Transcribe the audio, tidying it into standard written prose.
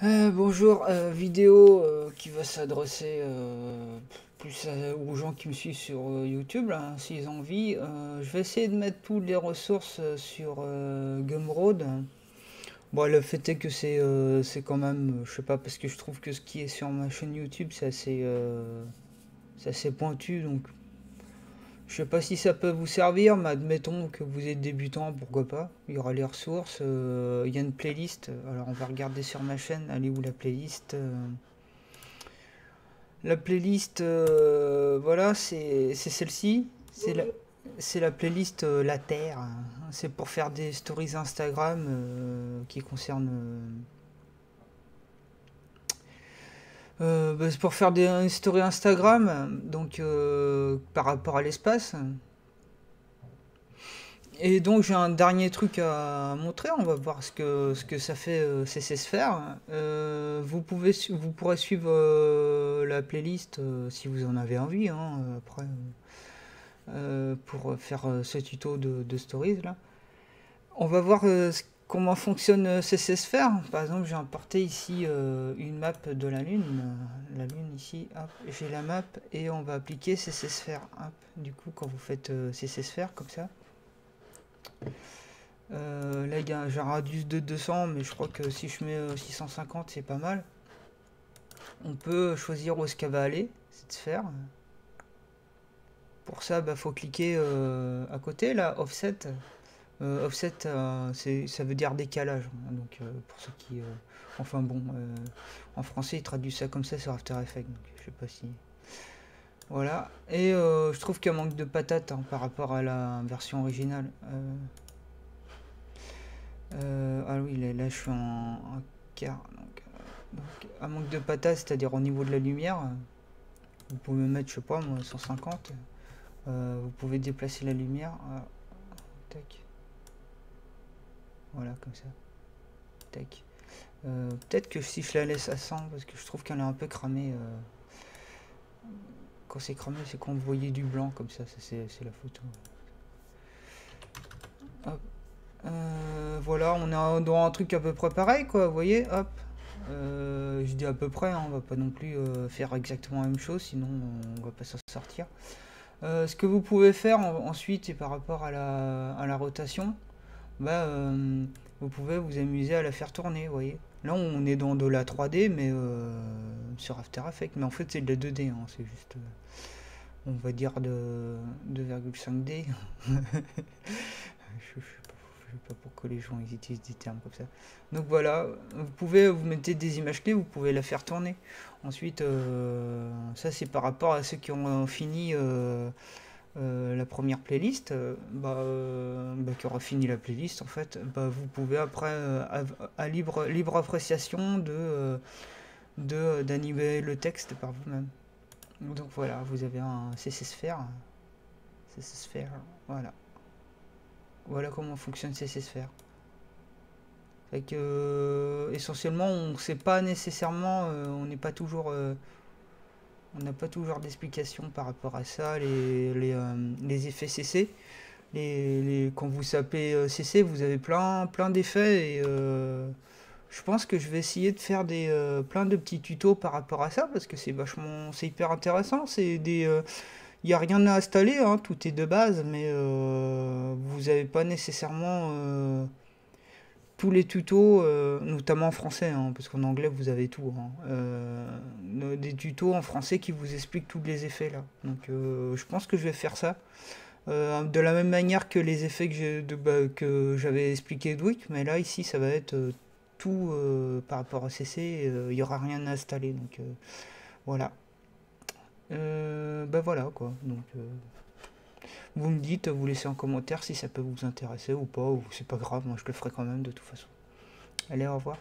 Bonjour, vidéo qui va s'adresser plus aux gens qui me suivent sur YouTube, là, hein, s'ils ont envie. Je vais essayer de mettre toutes les ressources sur Gumroad. Bon, le fait est que c'est quand même, je sais pas, parce que je trouve que ce qui est sur ma chaîne YouTube, c'est assez pointu, donc je sais pas si ça peut vous servir, mais admettons que vous êtes débutant, pourquoi pas. Il y aura les ressources, il y a une playlist. Alors on va regarder sur ma chaîne, elle est où la playlist? La playlist, voilà, c'est celle-ci. C'est la playlist La Terre. C'est pour faire des stories Instagram qui concernent. C'est pour faire des stories Instagram, donc par rapport à l'espace. Et donc j'ai un dernier truc à montrer, on va voir ce que ça fait CC Sphere. Vous pourrez suivre la playlist si vous en avez envie, hein, après, pour faire ce tuto de stories là. On va voir comment fonctionne CC Sphere. Par exemple, j'ai importé ici une map de la Lune. La Lune ici, hop, j'ai la map et on va appliquer CC Sphere. Hop. Du coup, quand vous faites CC Sphere comme ça, là, j'ai un radius de 200, mais je crois que si je mets 650, c'est pas mal. On peut choisir où est-ce qu'elle va aller, cette sphère. Pour ça, bah, faut cliquer à côté, là, Offset. Offset, ça veut dire décalage. Donc, pour ceux qui... enfin bon, en français, ils traduisent ça comme ça sur After Effects. Donc, je sais pas si... Voilà. Et je trouve qu'il manque de patates hein, par rapport à la version originale. Ah oui, là je suis en quart. Donc, un manque de patates, c'est-à-dire au niveau de la lumière, vous pouvez mettre, je sais pas moi, 150. Vous pouvez déplacer la lumière. Tac. Voilà, comme ça. Tac. Peut-être que si je la laisse à 100, parce que je trouve qu'elle est un peu cramée. Quand c'est cramé, c'est quand vous voyez du blanc, comme ça, c'est la photo. Hop. Voilà, on est dans un truc à peu près pareil, quoi, vous voyez, hop. Je dis à peu près, hein, on va pas non plus faire exactement la même chose, sinon on va pas s'en sortir. Ce que vous pouvez faire ensuite, et par rapport à la rotation, bah, vous pouvez vous amuser à la faire tourner, vous voyez. Là, on est dans de la 3D, mais sur After Effects, mais en fait, c'est de la 2D, hein, c'est juste, on va dire de 2,5D. Je sais pas pourquoi les gens ils utilisent des termes comme ça. Donc voilà, vous mettez des images clés, vous pouvez la faire tourner. Ensuite, ça c'est par rapport à ceux qui ont fini la première playlist, qui aura fini la playlist en fait, bah, vous pouvez après à libre appréciation d'animer le texte par vous-même. Donc voilà, vous avez un CC Sphere, voilà. Voilà comment fonctionne CC Sphere. Fait que, essentiellement, on sait pas nécessairement, on n'est pas toujours, on n'a pas toujours d'explication par rapport à ça, les effets CC. Quand vous sapez CC, vous avez plein d'effets et je pense que je vais essayer de faire plein de petits tutos par rapport à ça parce que c'est hyper intéressant. Il n'y a rien à installer, hein, tout est de base, mais vous n'avez pas nécessairement tous les tutos, notamment en français, hein, parce qu'en anglais vous avez tout, hein, des tutos en français qui vous expliquent tous les effets là. Donc je pense que je vais faire ça. De la même manière que les effets que j'avais expliqué Dwick, mais là ici ça va être tout par rapport à CC, il n'y aura rien à installer. Donc voilà. Bah voilà quoi. Donc vous me dites, vous laissez en commentaire si ça peut vous intéresser ou pas, ou c'est pas grave, moi je le ferai quand même de toute façon. Allez, au revoir.